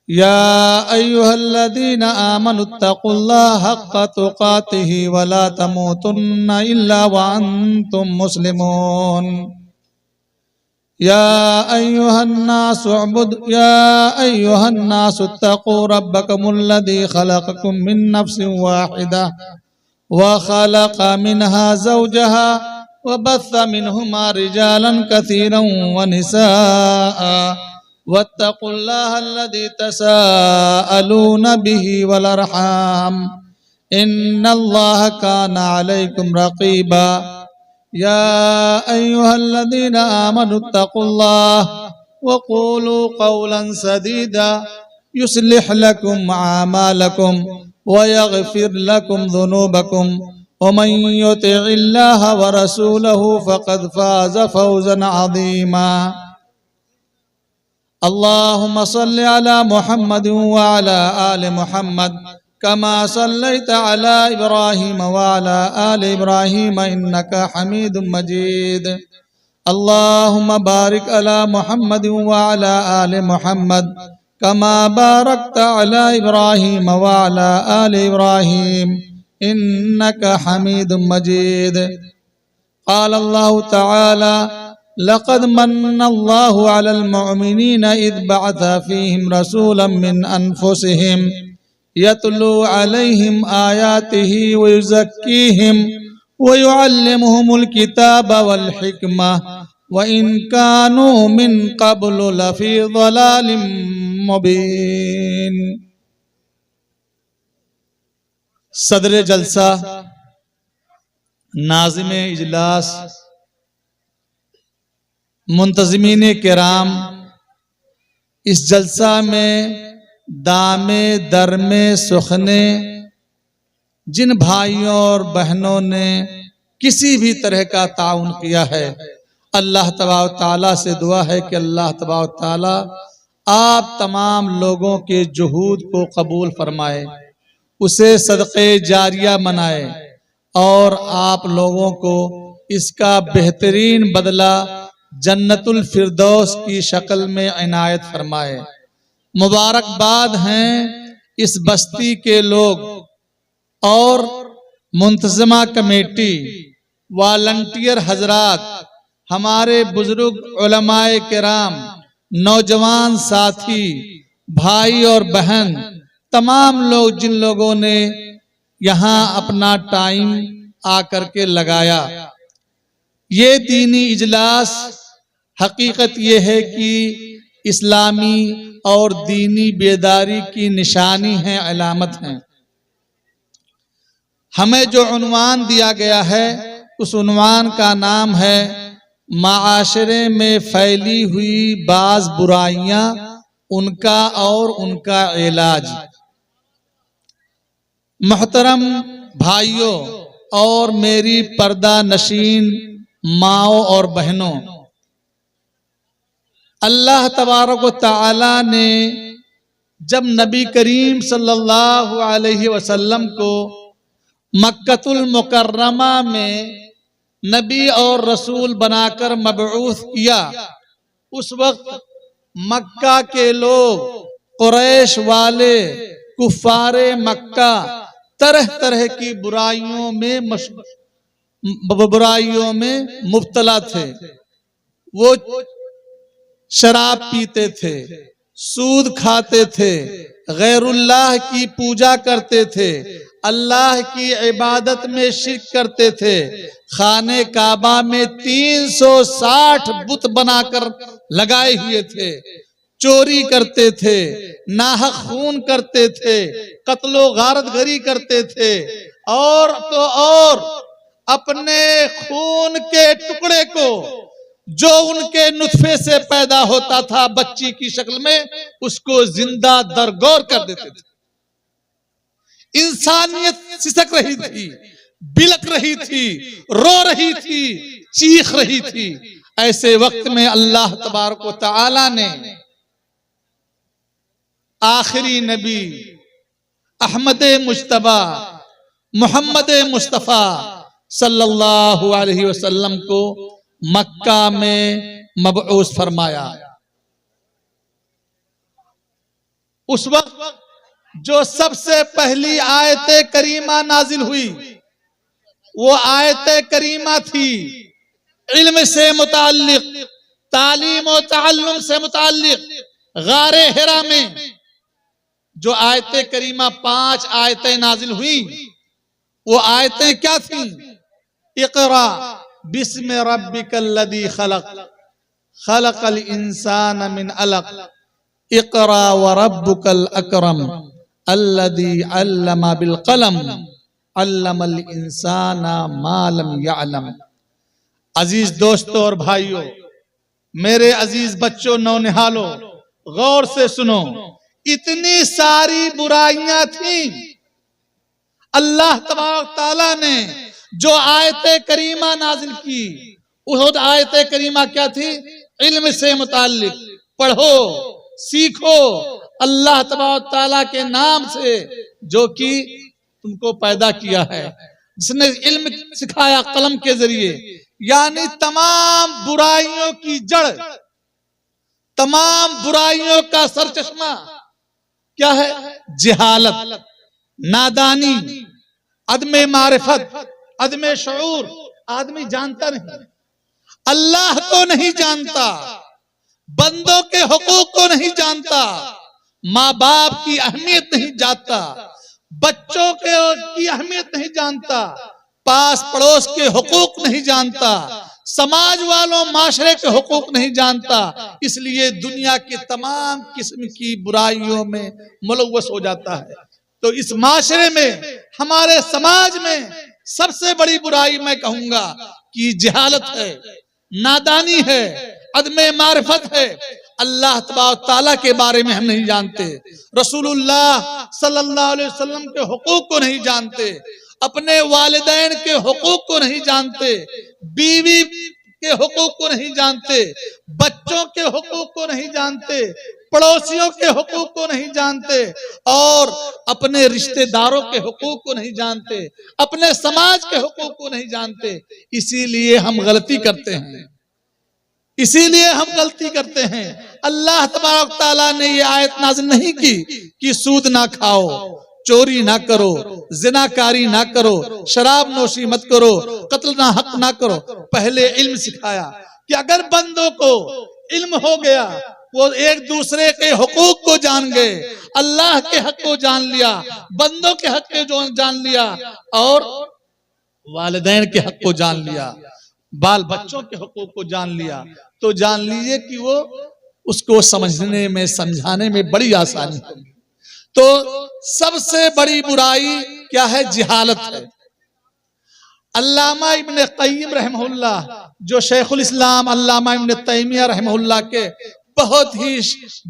या अय्युहल्लज़ीना आमनुत्तक़ुल्लाह हक़्क़ तुक़ातिही वला तमूतुन्ना इल्ला व अंतुम मुस्लिमून। या अय्युहन्नासु इत्तक़ू रब्बकुमुल्लज़ी ख़लक़कुम मिन नफ़्सिन वाहिदा व ख़लक़ मिनहा ज़ौजहा व बस्स मिनहुमा रिजालन कसीरन व निसाअ वत्तक़ुल्लाह अल्लज़ी तसाअलून बिही वल अर्हाम इन्नल्लाह काना अलैकुम रक़ीबा। या अय्युहल्लज़ीना आमनुत्तक़ुल्लाह वक़ूलू क़ौलन सदीदा युस्लिह लकुम अअमालकुम व यग़फिर लकुम ज़ुनूबकुम व मन युतिइल्लाह व रसूलहु फ़क़द फ़ाज़ फ़ौज़न अज़ीमा। अल्लाहुम्मा सल्लि अला मुहम्मद व अला आलि मुहम्मद कमा सल्लैता अला इब्राहीम व अला आलि इब्राहीम इन्नका हमीदुम मजीद। अल्लाहुम्मा बारिक अला मुहम्मद व अला आलि मुहम्मद कमा बारकता अला इब्राहीम व अला आलि इब्राहीम इन्नका हमीदुम मजीद। क़ाल अल्लाहु तआला लक़द मन्नल्लाहु अलल मुअमिनीना इज़ बअथ फ़ीहिम रसूलन मिन अनफुसिहिम यतलू अलैहिम आयातिही व युज़क्कीहिम व युअल्लिमुहुमुल किताब वल हिकमह व इन कानू मिन क़ब्लु लफ़ी ज़लालिम मुबीन। सदर जलसा, नाज़िम इजलास, मुंतज़िमीन किराम, इस जलसा में दामे दरमे सुखने जिन भाइयों और बहनों ने किसी भी तरह का ताउन किया है, अल्लाह तबारक ताला से दुआ है कि अल्लाह तबारक ताला आप तमाम लोगों के जुहूद को कबूल फरमाए, उसे सदक़े जारिया बनाए और आप लोगों को इसका बेहतरीन बदला जन्नतुल फिरदौस की शक्ल में इनायत फरमाए। मुबारकबाद हैं इस बस्ती के लोग और मुंतज़िमा कमेटी, वॉलंटियर हजरात, हमारे बुजुर्ग उलमाए किराम, नौजवान साथी, भाई और बहन, तमाम लोग जिन लोगों ने यहाँ अपना टाइम आकर के लगाया। ये दीनी इजलास हकीकत ये है कि इस्लामी और दीनी बेदारी की निशानी है, अलामत है। हमें जो उन्वान दिया गया है उस उन्वान का नाम है माशरे में फैली हुई बाज बुराइयां, उनका और उनका इलाज। मोहतरम भाइयों और मेरी पर्दा नशीन माओ और बहनों, अल्लाह तबारक व तआला ने जब नबी करीम सल्लल्लाहु अलैहि वसल्लम को मक्कतुल मुकर्रमा में नबी और रसूल बनाकर मबऊस किया, उस वक्त मक्का के लोग, कुरैश वाले, कुफारे मक्का तरह तरह की बुराइयों में मुब्तला थे। वो शराब पीते थे, सूद खाते थे, गैरुल्लाह की पूजा करते थे, अल्लाह की इबादत में शिर्क करते थे, खाने काबा में 360 बुत बनाकर लगाए हुए थे, चोरी करते थे, नाहक खून करते थे, कत्लो गारतगरी करते थे और तो और अपने खून के टुकड़े को जो उनके नुत्फे से पैदा होता था बच्ची की शक्ल में, उसको जिंदा दरगोर कर देते थे। इंसानियत सिसक रही थी, बिलक रही थी, रो रही थी, चीख रही थी। ऐसे वक्त में अल्लाह तबारक व तआला ने आखिरी नबी अहमद मुज्तबा मोहम्मद मुस्तफ़ा सल्लल्लाहु अलैहि वसल्लम को मक्का में मबऊस फरमाया। उस वक्त जो सबसे पहली आयत करीमा नाजिल हुई वो आयत करीमा थी इल्म से मुताल्लिक, तालीम और ताल्लुम से मुताल्लिक। गारे हिरा में जो आयत करीमा 5 आयतें नाजिल हुई वो आयतें क्या थी? इक़रा बिस्मि रब्बिकल्लज़ी खलक़, खलक़ल इंसान मिन अलक़, इक़रा व रब्बुकल अकरम, अल्लज़ी अल्लम बिल क़लम, अल्लमल इंसाना मा लम यअलम। अजीज दोस्तों और भाइयों, मेरे अजीज बच्चों, नौनिहालों, गौर से सुनो। इतनी सारी बुराइयां थी, अल्लाह तबारक ताला ने जो आयत करीमा नाजिल की, उस आयत करीमा क्या थी? इल्म से मुताल्लिक। पढ़ो, सीखो अल्लाह तबारक ताला के नाम से जो कि तुमको पैदा किया है, जिसने इल्म सिखाया कलम के जरिए। यानी तमाम बुराइयों की जड़, तमाम बुराइयों का सरचश्मा क्या है? जहालत, नादानी, अदमे मारिफत, अदमे शऊर। आदमी जानता नहीं, अल्लाह को नहीं जानता, बंदों के हुकूक को नहीं जानता, माँ बाप की अहमियत नहीं जानता, बच्चों की अहमियत नहीं जानता, पास पड़ोस के हुकूक नहीं जानता, समाज वालों माशरे के हुकूक नहीं जानता। इसलिए दुनिया के तमाम किस्म की बुराइयों में मुलव्वस हो जाता है। तो इस माशरे में, हमारे समाज में सबसे बड़ी बुराई मैं कहूंगा कि जहालत है, नादानी है, अदमे मारिफत है। अल्लाह तबारक ताला के बारे में हम नहीं जानते, रसूलुल्लाह सल्लल्लाहु अलैहि वसल्लम के हुकूक को नहीं जानते, अपने वालिदैन के हुकूक को नहीं जानते, बीवी के हुकूक को नहीं जानते, बच्चों के हुकूक को नहीं जानते, पड़ोसियों के हुकूक को नहीं जानते, और अपने रिश्तेदारों के हुकूक को नहीं जानते, अपने समाज के हुकूक को नहीं जानते। इसीलिए हम गलती करते हैं, इसीलिए हम गलती करते हैं। अल्लाह तबारक ताला ने ये आयत नाज़िल नहीं की कि सूद ना खाओ, चोरी ना करो, जिनाकारी ना करो, शराब नोशी मत करो, कत्ल ना हक ना करो। पहले इल्म सिखाया कि अगर बंदों को इल्म हो गया, वो एक दूसरे के हुकूक को जान गए, अल्लाह के हक को जान लिया, बंदों के हक को जान लिया, और वालिदैन के हक को जान लिया, बाल बच्चों के हुकूक को जान लिया, तो जान लीजिए कि वो उसको समझने में, समझाने में बड़ी आसानी होगी। तो सबसे बड़ी बुराई क्या है? जहालत है। अल्लामा इब्न क़य्यिम रहमहुल्लाह, जो शेखुल इस्लाम अल्लामा इब्न तैमिया रहमहुल्लाह के बहुत ही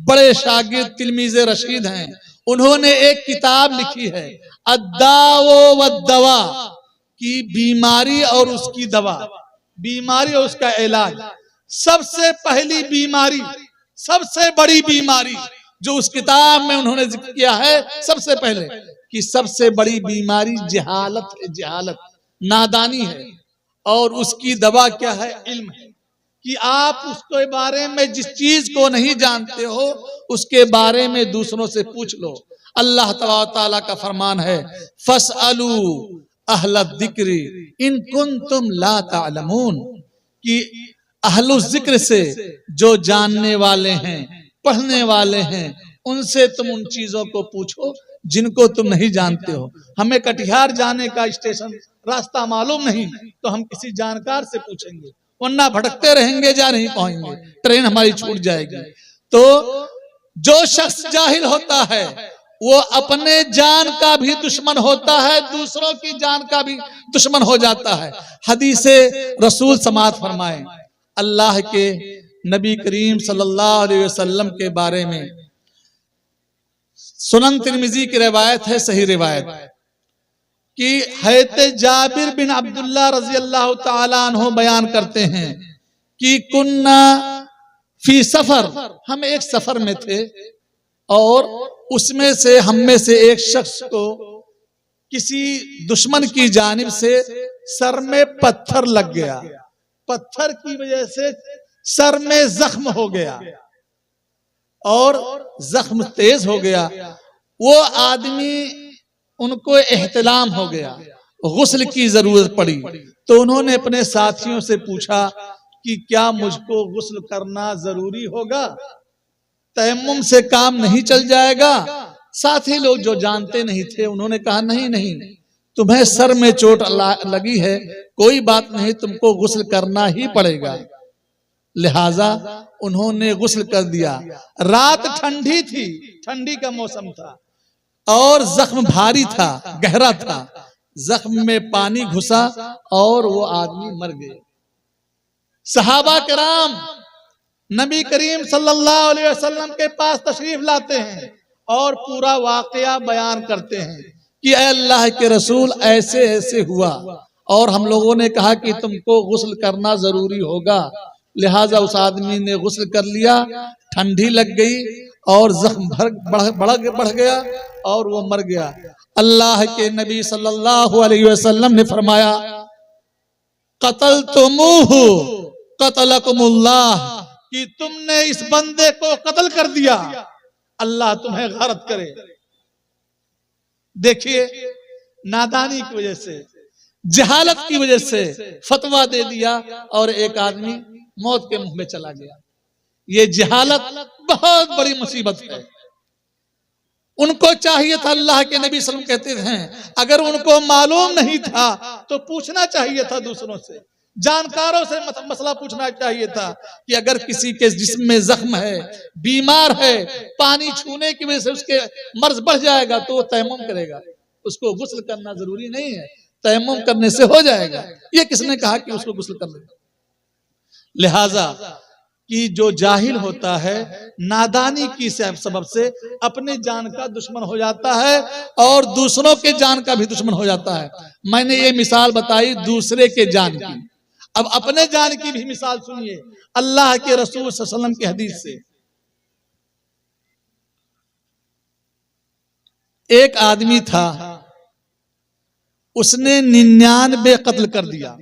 बड़े शागिर्द तिलमीज़ रशीद हैं, उन्होंने एक किताब लिखी है अद्दाओ वद्दवा, की बीमारी और उसकी दवा, बीमारी और उसका इलाज। सबसे पहली बीमारी, सबसे बड़ी बीमारी जो उस किताब में उन्होंने जिक्र किया है, सबसे पहले कि सबसे बड़ी बीमारी जहालत है, जहालत, नादानी है, और उसकी दवा क्या है? इल्म है। कि आप उसके बारे में जिस चीज को नहीं जानते हो उसके बारे में दूसरों से पूछ लो। अल्लाह ताला का फरमान है फसअलू अहल जिक्र इन कुंतुम ला तालमून, कि अहलु जिक्र से, जो जानने वाले हैं, पढ़ने वाले हैं, उनसे तुम उन चीजों को पूछो जिनको तुम नहीं जानते हो। हमें कटिहार जाने का स्टेशन रास्ता मालूम नहीं तो हम किसी जानकार से पूछेंगे, वरना भटकते रहेंगे, जा नहीं पाएंगे, ट्रेन हमारी छूट जाएगी। तो जो शख्स जाहिल होता है वो अपने जान का भी दुश्मन होता है, दूसरों की जान का भी दुश्मन हो जाता है। हदीसे रसूल समात फरमाए, अल्लाह के नबी करीम सल्लल्लाहु अलैहि वसल्लम के बारे में सुनन तिरमिजी की रिवायत है, सही रिवायत, कि हज़रत जाबिर बिन अब्दुल्लाह रज़ी अल्लाह ताला अन्हु बयान करते हैं कि कुन्ना फी सफर, हम एक सफर में थे और उसमें से हम में से एक शख्स को किसी दुश्मन की जानिब से सर में पत्थर लग गया, पत्थर की वजह से सर में जख्म हो गया। और जख्म तेज हो गया, वो आदमी उनको एहतलाम हो गया, गुस्ल की जरूरत पड़ी। तो उन्होंने अपने साथियों से पूछा कि क्या मुझको गुस्ल करना जरूरी होगा, तयम्मुम से काम नहीं चल जाएगा? साथी लोग जो जानते नहीं थे उन्होंने कहा नहीं नहीं, तुम्हें सर में चोट लगी है, कोई बात नहीं, तुमको गुस्ल करना ही पड़ेगा। लिहाजा उन्होंने गुस्ल कर दिया। रात ठंडी थी, ठंडी का मौसम था और जख्म भारी था, गहरा था, जख्म में पानी घुसा और वो आदमी मर गए। सहाबा किराम नबी करीम सल्लल्लाहु अलैहि वसल्लम के पास तशरीफ लाते हैं और पूरा वाकया बयान करते हैं कि ऐ अल्लाह के रसूल ऐसे ऐसे हुआ और हम लोगों ने कहा कि तुमको गुस्ल करना जरूरी होगा, लिहाजा उस आदमी ने गुस्ल कर लिया, ठंडी लग गई और जख्म बढ़ गया और वो मर गया। अल्लाह के नबी सल्लल्लाहु अलैहि वसल्लम ने फरमाया, क़तलतुमूहु क़तलकुमुल्लाह, कि तुमने इस बंदे को कत्ल कर दिया, अल्लाह तुम्हें गरत करे। देखिए, नादानी की वजह से, जहालत की वजह से फतवा दे दिया और एक आदमी मौत के मुंह में चला गया। ये जहालत बहुत बड़ी मुसीबत है। उनको चाहिए था, अल्लाह के नबी सल्लल्लाहु अलैहि वसल्लम कहते हैं, अगर उनको मालूम नहीं था तो पूछना चाहिए था, दूसरों से, जानकारों से मसला पूछना चाहिए था कि अगर किसी के जिस्म में जख्म है, बीमार है, पानी छूने की वजह से उसके मर्ज बढ़ जाएगा तो वो तयम्मुम करेगा, उसको गुस्ल करना जरूरी नहीं है, तयम्मुम करने से हो जाएगा। ये किसने कहा कि उसको गुस्ल कर लेगा? लिहाजा कि जो जाहिल होता है, नादानी की सबब से अपने जान का दुश्मन हो जाता है और दूसरों के जान का भी दुश्मन हो जाता है। मैंने ये मिसाल बताई दूसरे के जान की, अब अपने जान की भी मिसाल सुनिए अल्लाह के रसूल सल्लल्लाहु अलैहि वसल्लम की हदीस से। एक आदमी था, उसने 99 कत्ल कर दिया,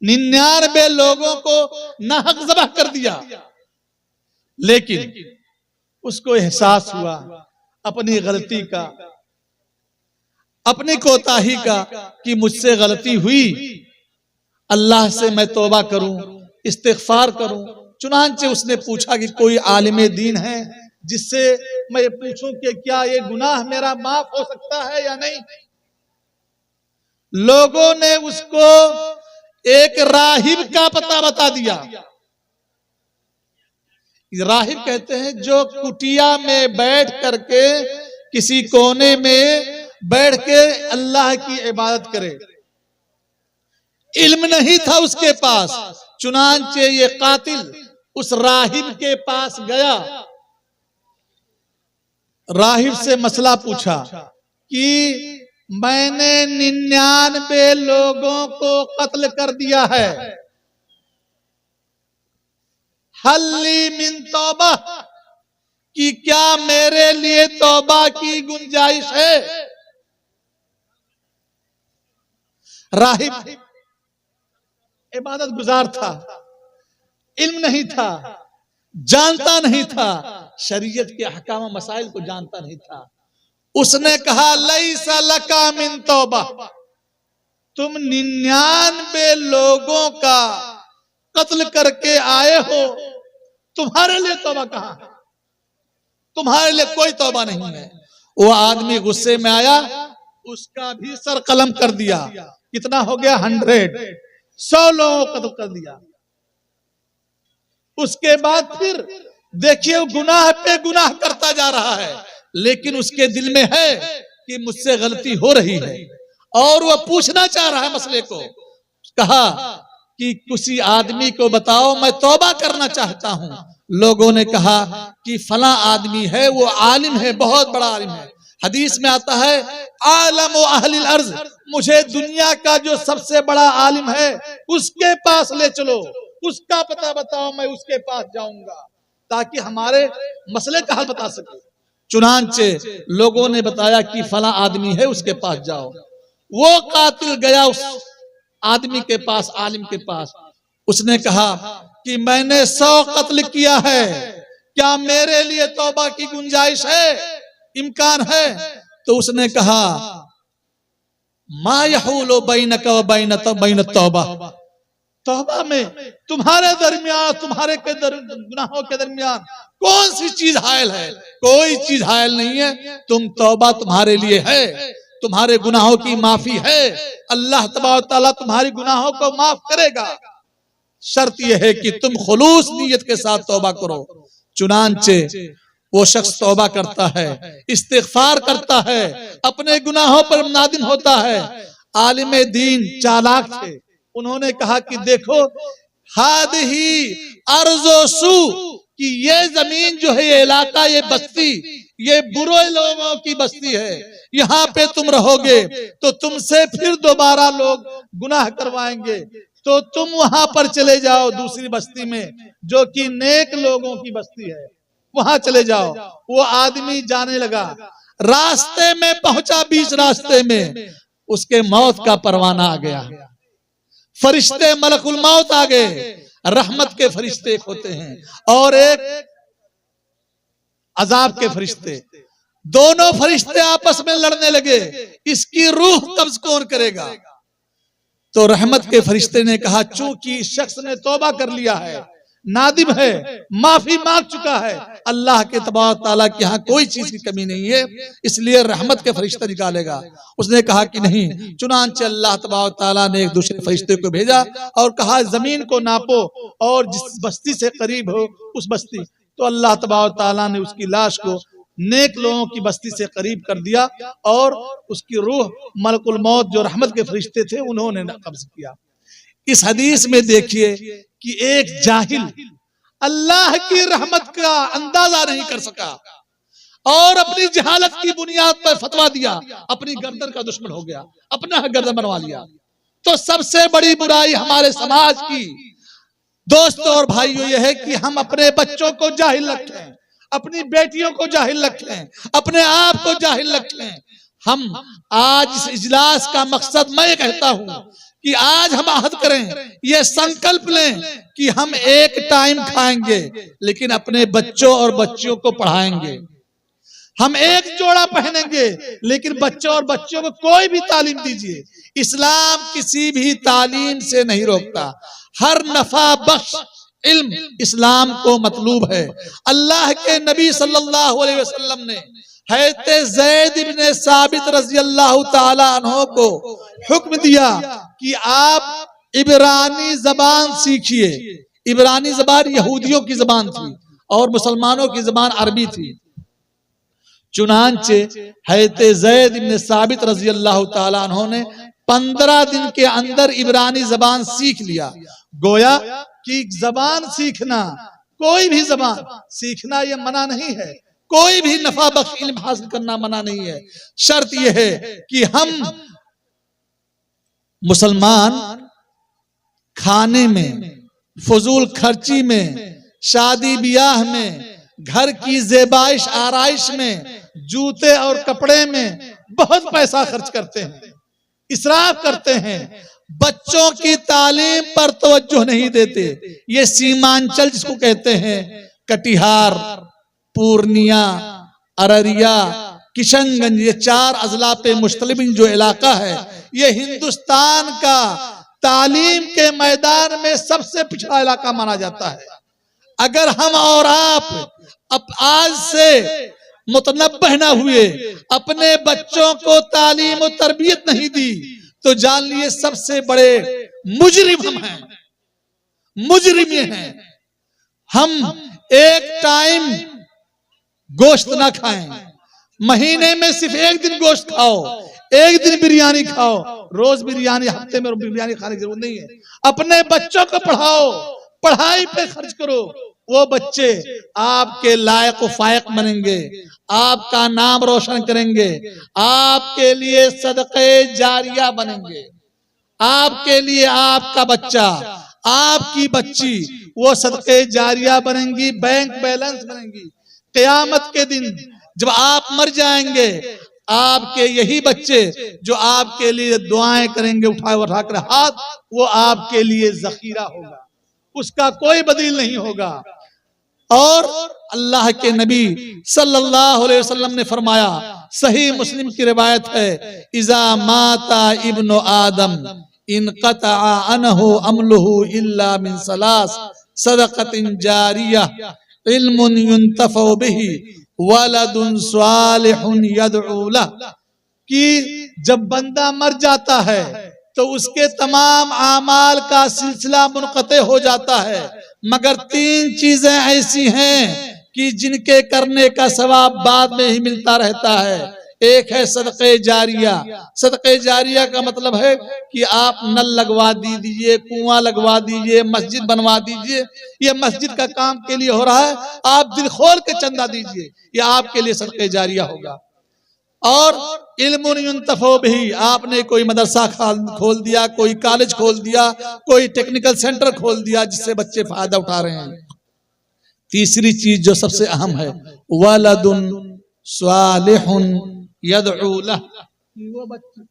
99 लोगों को नाहक ज़बह कर दिया, लेकिन उसको एहसास हुआ अपनी गलती का, अपनी कोताही का कि मुझसे गलती हुई, अल्लाह से मैं तौबा करूं, इस्तिग़फ़ार करूं। चुनांचे उसने पूछा कि कोई आलिम दीन है जिससे मैं पूछूं कि क्या ये गुनाह मेरा माफ हो सकता है या नहीं। लोगों ने उसको एक राहिब का पता बता दिया। राहिब कहते हैं जो कुटिया में बैठ करके, किसी कोने में बैठ के अल्लाह की इबादत करे। इल्म नहीं था उसके पास, चुनांचे ये कातिल उस राहिब के पास गया, राहिब से मसला पूछा कि मैंने 99 लोगों को कत्ल कर दिया है, हल्ली मिन तौबा, कि क्या मेरे लिए तौबा की गुंजाइश है। राहिब इबादत गुजार था, इल्म नहीं था, जानता नहीं था, शरीयत के अहकाम मसाइल को जानता नहीं था। उसने कहा लैसा लका मिन तौबा, तुम 99 लोगों का कत्ल करके आए हो, तुम्हारे लिए तौबा कहां है, तुम्हारे लिए कोई तौबा नहीं है। वो आदमी गुस्से में आया, उसका भी सर कलम कर दिया। कितना हो गया? 100 लोगों को कत्ल कर दिया। उसके बाद फिर देखिए गुनाह पे गुनाह करता जा रहा है, लेकिन उसके दिल में है कि मुझसे गलती हो रही है और वह पूछना चाह रहा है मसले को। कहा कि किसी आदमी को बताओ, मैं तौबा करना चाहता हूं। लोगों ने कहा कि फला आदमी है, वो आलिम है, बहुत बड़ा आलिम है। हदीस में आता है आलम व अहलिल अर्ज, मुझे दुनिया का जो सबसे बड़ा आलिम है उसके पास ले चलो, उसका पता बताओ, मैं उसके पास जाऊंगा ताकि हमारे मसले का हल बता सके। चुनांचे लोगों ने बताया कि फला आदमी है, उसके पास जाओ। वो कातिल गया उस आदमी के पास, आलिम के पास। उसने कहा कि मैंने 100 कत्ल किया है, क्या मेरे लिए तौबा की गुंजाइश है, इम्कान है? तो उसने कहा मा यहूलु बैनका व बैन तौबा, तौबा में तुम्हारे दरमियान, तुम्हारे गुनाहों के दरमियान कौन सी चीज हायल है? कोई चीज हायल नहीं है। तुम तौबा तुम्हारे लिए है, तुम्हारे गुनाहों की माफी है, अल्लाह तबारक तआला तुम्हारी गुनाहों को माफ करेगा। शर्त यह है कि तुम खुलूस नीयत के साथ तौबा करो। चुनांचे वो शख्स तौबा करता है, इस्तिगफार करता है, अपने गुनाहों पर नादिम होता है। आलिम दीन चालाक थे, उन्होंने कहा कि देखो हादिही अर्ज़ो सू, कि ये जमीन जो है, ये इलाका, ये बस्ती, ये बुरे लोगों की बस्ती है। यहाँ पे तुम रहोगे तो तुमसे फिर दोबारा लोग गुनाह करवाएंगे, तो तुम वहां पर चले जाओ दूसरी बस्ती में जो कि नेक लोगों की बस्ती है, वहां चले जाओ। वो आदमी जाने लगा, रास्ते में पहुंचा, बीच रास्ते में उसके मौत का परवाना आ गया। फरिश्ते मलकुल मौत आ गए। रहमत के फरिश्ते एक होते हैं और एक अजाब के फरिश्ते। दोनों फरिश्ते आपस में लड़ने लगे, इसकी रूह कब्ज कौन करेगा? तो रहमत के फरिश्ते ने कहा चूंकि इस शख्स ने तौबा कर लिया है, नादिम है, माफी मांग चुका है, अल्लाह के तबारक तआला के यहाँ कोई चीज की कमी नहीं है, इसलिए रहमत के फरिश्ता निकालेगा। उसने कहा कि नहीं। चुनांचे अल्लाह तबारक तआला ने एक दूसरे फरिश्ते को भेजा और कहा जमीन को नापो और जिस बस्ती से करीब हो उस बस्ती। तो अल्लाह तबारक तआला ने उसकी लाश को नेक लोगों की बस्ती से करीब कर दिया और उसकी रूह मलकुल मौत जो रहमत के फरिश्ते थे उन्होंने कब्ज किया। इस हदीस में देखिए कि एक जाहिल अल्लाह की रहमत का अंदाजा नहीं कर सका और अपनी जहालत की बुनियाद पर फतवा दिया, अपनी गर्दन का दुश्मन हो गया, अपना गर्दन बनवा लिया। तो सबसे बड़ी बुराई हमारे समाज की दोस्तों और भाइयों यह है कि हम अपने बच्चों को जाहिल रखें, अपनी बेटियों को जाहिल रखें, अपने आप को जाहिल रखें। हम आज इस इजलास का मकसद मैं कहता हूं कि आज हम अहद करें, ये संकल्प लें कि हम एक टाइम खाएंगे लेकिन अपने बच्चों और बच्चियों को पढ़ाएंगे। हम एक जोड़ा पहनेंगे लेकिन बच्चों और बच्चियों को कोई भी तालीम दीजिए। इस्लाम किसी भी तालीम से नहीं रोकता, हर नफा बख्श इल्म इस्लाम को मतलूब है। अल्लाह के नबी सल्लल्लाहु अलैहि वसल्लम ने हज़रत ज़ैद इब्ने साबित रज़ियल्लाहु ताला अन्हु को हुक्म दिया कि आप इब्रानी जबान सीखिए। इब्रानी जबान यहूदियों की जबान थी और मुसलमानों की जबान अरबी थी। चुनांचे हज़रत ज़ैद इब्ने साबित रज़ियल्लाहु ताला अन्हु ने 15 दिन के अंदर इब्रानी जबान सीख लिया। गोया कि जबान सीखना, कोई भी जबान सीखना यह मना नहीं है, कोई भी नफा बख्श इल्म हासिल करना मना नहीं है। शर्त यह है कि हम मुसलमान खाने में, फजूल खर्ची में, शादी ब्याह में, घर की ज़ेबाइश आराइश में, जूते और कपड़े में बहुत पैसा खर्च करते हैं, इसराफ करते हैं, बच्चों की तालीम पर तवज्जो नहीं देते। ये सीमांचल जिसको कहते हैं, कटिहार, पूर्णिया, अररिया, किशनगंज, ये 4 अजला पे मुश्तमिल जो इलाका है, ये हिंदुस्तान का तालीम के मैदान में सबसे पिछड़ा इलाका माना जाता है। अगर हम और आप अब आज से मुतनब्बह न हुए, अपने बच्चों को तालीम और तरबियत नहीं दी, तो जान लिए सबसे बड़े मुजरिम हम हैं, मुजरिम ये हैं। हम एक टाइम गोश्त ना खाएं, महीने में सिर्फ एक दिन गोश्त खाओ, एक दिन बिरयानी खाओ, रोज बिरयानी, हफ्ते में बिरयानी खाने की जरूरत नहीं है। अपने बच्चों को पढ़ाओ, पढ़ाई पे खर्च करो, वो बच्चे आपके लायक व फायक बनेंगे, आपका नाम रोशन करेंगे, आपके लिए सदक़े जारिया बनेंगे। आपके लिए आपका बच्चा, आपकी बच्ची वो सदक़े जारिया बनेंगी, बैंक बैलेंस बनेंगी। क़यामत के दिन जब आप मर जाएंगे, आपके यही बच्चे जो आपके लिए दुआएं करेंगे उठा कर हाथ, वो आपके लिए ज़ख़ीरा होगा, उसका कोई बदील नहीं होगा। और अल्लाह के नबी सल्लल्लाहु अलैहि वसल्लम ने फरमाया, सही मुस्लिम की रिवायत है, इज़ा माता इब्नु आदम इनक़ता अनहु अमलुहु इल्ला मिन सलास सदक़तिन जारियह इल्मुन युन्तफ़उ बिही वलदुन स्वालिहुन यदउ लह, कि जब बंदा मर जाता है तो उसके तमाम आमाल का सिलसिला मुनक़ते हो जाता है, मगर तीन चीजें ऐसी हैं कि जिनके करने का सवाब बाद में ही मिलता रहता है। एक है सदक़े जारिया। सदक़े जारिया का मतलब है कि आप नल लगवा दीजिए, कुआं लगवा दीजिए, मस्जिद बनवा दीजिए, ये मस्जिद का काम के लिए हो रहा है, आप दिल खोल के चंदा दीजिए, ये आपके लिए सदक़े जारिया होगा। और इल्मुन युन्तफ़उ बिही, आपने कोई मदरसा खोल दिया, कोई कॉलेज खोल दिया, कोई टेक्निकल सेंटर खोल दिया जिससे बच्चे फायदा उठा रहे हैं। तीसरी चीज जो सबसे अहम है, वलदुन स्वालिहुन यदउ लह, वो बच्चे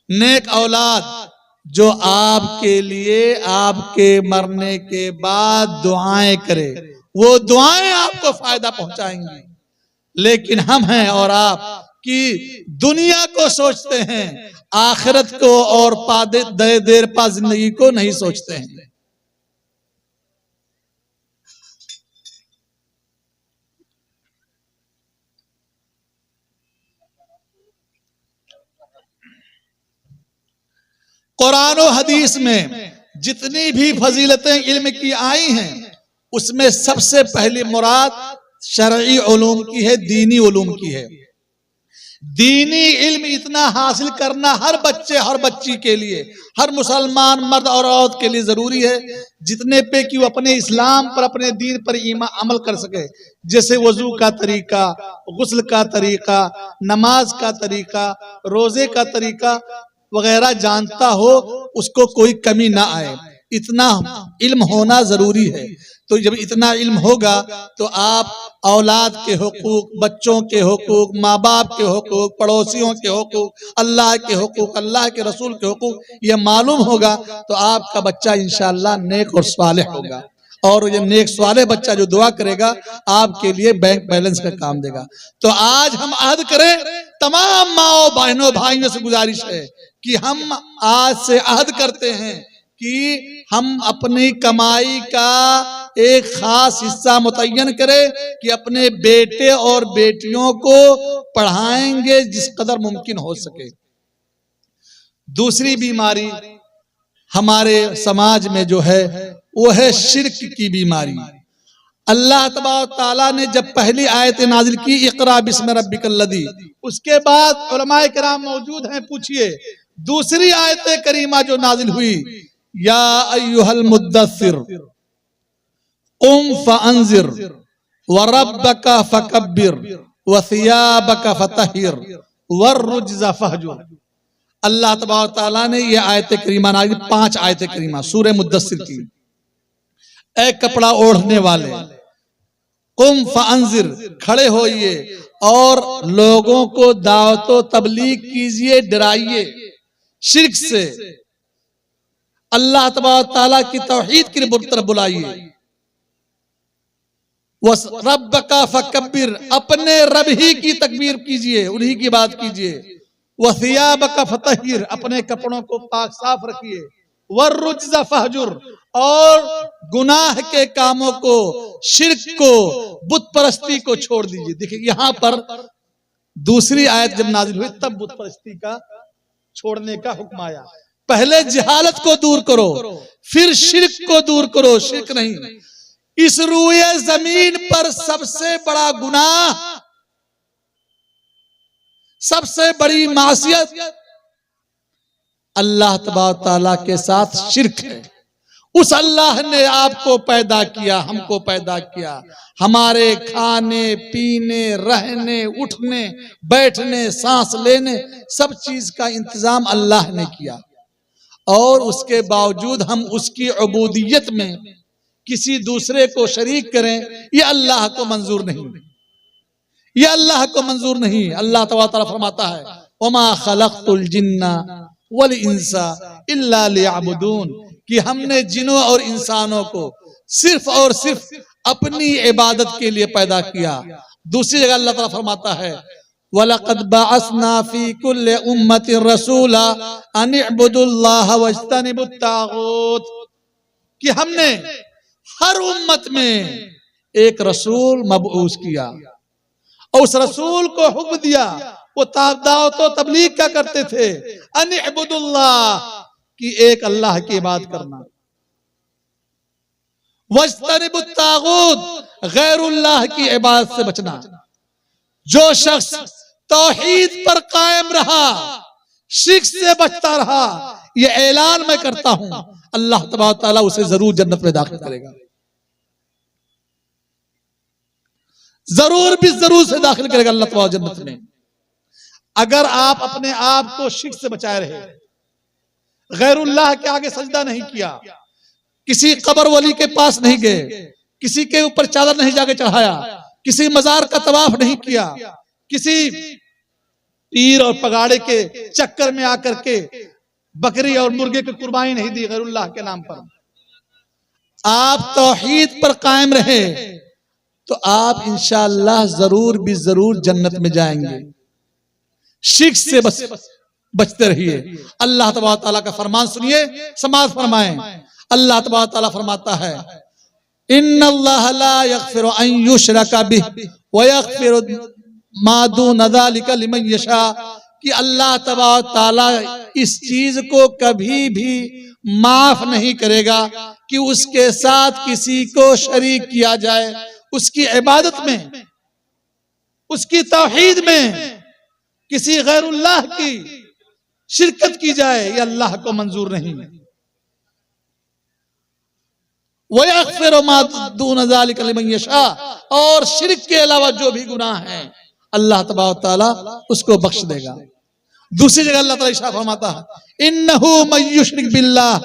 नेक औलाद जो आपके लिए आपके मरने के बाद दुआएं करे, वो दुआएं आपको फायदा पहुंचाएंगी। लेकिन हम हैं और आप कि दुनिया को सोचते हैं, आखिरत को और देर पा जिंदगी को नहीं सोचते हैं। कुरान और हदीस में जितनी भी फजीलतें इल्म की आई हैं, उसमें सबसे पहली मुराद शरई उलूम की है, दीनी उलूम की है। दीनी इल्म इतना हासिल करना हर बच्चे हर बच्ची के लिए, हर मुसलमान मर्द और औरत के लिए जरूरी है, जितने पे कि वो अपने इस्लाम पर, अपने दीन पर अमल कर सके। जैसे वजू का तरीका, गुस्ल का तरीका, नमाज का तरीका, रोजे का तरीका वगैरह जानता हो, उसको कोई कमी ना आए, इतना इल्म होना जरूरी है। तो जब इतना इल्म होगा तो आप औलाद के हुकूक, बच्चों के हुकूक, माँ बाप के हुकूक, पड़ोसियों के हुकूक, अल्लाह के हुकूक, अल्लाह के रसूल के हुकूक ये मालूम होगा, तो आपका बच्चा इंशाअल्लाह नेक और स्वालिह होगा। और ये नेक स्वालिह बच्चा जो दुआ करेगा आपके लिए बैंक बैलेंस का काम देगा। तो आज हम अहद करें, तमाम माओ बहनों भाइयों से गुजारिश है कि हम आज से अहद करते हैं कि हम अपनी कमाई का एक खास हिस्सा मुतय्यन करें कि अपने बेटे और बेटियों को पढ़ाएंगे जिस कदर मुमकिन हो सके। दूसरी बीमारी हमारे समाज में जो है वो है शिर्क की बीमारी। अल्लाह तबारक ताला ने जब पहली आयत नाजिल की, इक़रा बिस्मि रब्बिकल्लज़ी, उसके बाद उलमाए किराम मौजूद हैं, पूछिए दूसरी आयत करीमा जो नाजिल हुई, या अय्युहल मुद्दस्सिर कुम फअंज़िर व रब्बका फकब्बिर व सियाबका फतहिर वर्रुज्ज़ फहजुर। अल्लाह तबारक ताला ने ये आयत करीमा नाजिल, 5 आयत करीमा सूरह मुद्दस्सिर की। ए कपड़ा ओढ़ने वाले, कुम फअंज़िर, खड़े होइए और लोगों को दावत व तबलीग कीजिए, डराइए शिर्क से, अल्लाह तबारक ताला की तौहीद की तरफ बुलाइए। रब्बका फकब्बिर, अपने रब ही की तकबीर कीजिए, उन्हीं की बात कीजिए। वसियाबका फतहिर, अपने कपड़ों को पाक साफ रखिए। वर्रुज्ज़ फहजुर, और गुनाह के कामों को, शिर्क को, बुत परस्ती को छोड़ दीजिए। देखिए यहाँ पर दूसरी आयत जब नाजिल हुई तब बुत परस्ती का छोड़ने का हुक्म आया। पहले जहालत को दूर करो, फिर शिर्क को दूर करो। शिर्क नहीं, इस रूए जमीन पर सबसे बड़ा गुनाह, सबसे बड़ी मासियत अल्लाह तबारक ताला के साथ शिर्क है। उस अल्लाह ने आपको पैदा किया, हमको पैदा किया, हमारे खाने पीने, रहने, उठने, बैठने, सांस लेने, सब चीज का इंतजाम अल्लाह ने किया, और उसके बावजूद हम उसकी उबूदियत में किसी दूसरे को शरीक करें, ये अल्लाह को मंजूर नहीं, ये अल्लाह को मंजूर नहीं। अल्लाह तआला फरमाता है, वमा खलक़तुल जिन्ना वल इंसा इल्ला लियअबुदून, कि हमने जिनों और इंसानों को सिर्फ और सिर्फ अपनी इबादत के लिए पैदा किया। दूसरी जगह अल्लाह ताला फरमाता है वलक़द बअसना फी कुल्लि उम्मतिन रसूला अन इअ्बुदुल्लाह वज्तनिबुत तागूत, कि हमने हर उम्मत में एक रसूल मबऊस किया और उस रसूल को हुक्म दिया, वो दावत और तबलीग क्या करते थे, अन इअ्बुदुल्लाह, कि एक अल्लाह की इबादत करना, वज्तनिबुत तागूत, गैरुल्लाह की इबादत से बचना। जो शख्स तौहीद पर कायम रहा, शिर्क से बचता रहा, ये ऐलान मैं करता हूं अल्लाह तबारक व तआला उसे जरूर जन्नत में दाखिल करेगा, जरूर भी जरूर से दाखिल करेगा अल्लाह तबारक जन्नत में। अगर आप अपने आप को शिर्क से बचाए रहे, गैरुल्लाह के आगे सजदा नहीं किया, किसी कब्र वली के पास नहीं गए, किसी के ऊपर चादर नहीं जाके चढ़ाया, किसी मजार का तवाफ नहीं किया, किसी पीर और पगाड़े के चक्कर में आकर के बकरी और मुर्गे की कुर्बानी नहीं दी गैरुल्लाह के नाम पर, आप तौहीद पर कायम रहे तो आप इंशाअल्लाह जरूर भी जरूर जन्नत में जाएंगे। शिर्क से बचते रहिए। अल्लाह तबारक तआला का फरमान सुनिए, समाज फरमाएं। अल्लाह तबारक तआला फरमाता है इन्नल्लाह ला यगफिरु अन युशरका बिहि व यगफिरु मा दून ज़ालिका लिमन यशा, कि अल्लाह तबारक तआला इस चीज को कभी भी माफ नहीं करेगा कि उसके साथ किसी को शरीक किया जाए, उसकी इबादत में, उसकी तौहीद में किसी गैरुल्लाह की शिरकत की जाए, ये अल्लाह को मंजूर नहीं। वयग़फ़िरु मा दून ज़ालिका लिमन यशा, और शिर्क के अलावा जो भी गुनाह है अल्लाह तबारक तआला उसको बख्श देगा। दूसरी जगह अल्लाह ताला इरशाद फरमाता है इन्नहु मन युश्रिक बिल्लाह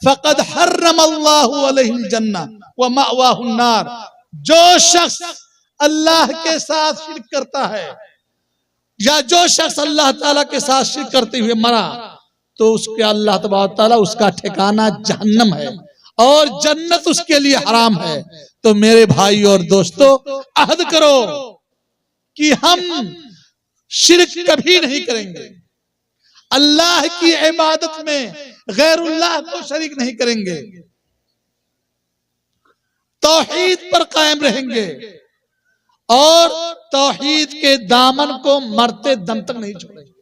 फ़क़द हर्रमल्लाहु अलैहिल जन्नह व मअवाहुन नार, जो शख्स अल्लाह के साथ शिर्क करता है या जो शख्स अल्लाह ताला के साथ शिर्क करते हुए मरा तो उसके अल्लाह तबारक तआला उसका ठिकाना जहन्नम है और जन्नत उसके लिए हराम है। तो मेरे भाई और दोस्तों, अहद करो कि हम शिर्क कभी नहीं करेंगे, अल्लाह की इबादत में गैरुल्लाह को शरीक नहीं करेंगे, तौहीद पर कायम रहेंगे और तौहीद के दामन को मरते दम तक नहीं छोड़ेंगे।